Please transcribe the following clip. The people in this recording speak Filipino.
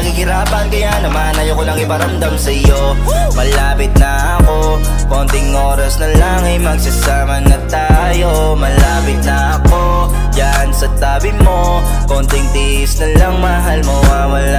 pinaghihirapan, kaya naman ayoko lang iparamdam sa'yo. Malapit na ako, konting oras na lang ay magsasama na tayo. Malapit na ako, yan sa tabi mo, konting tiis na lang mahal, mawawala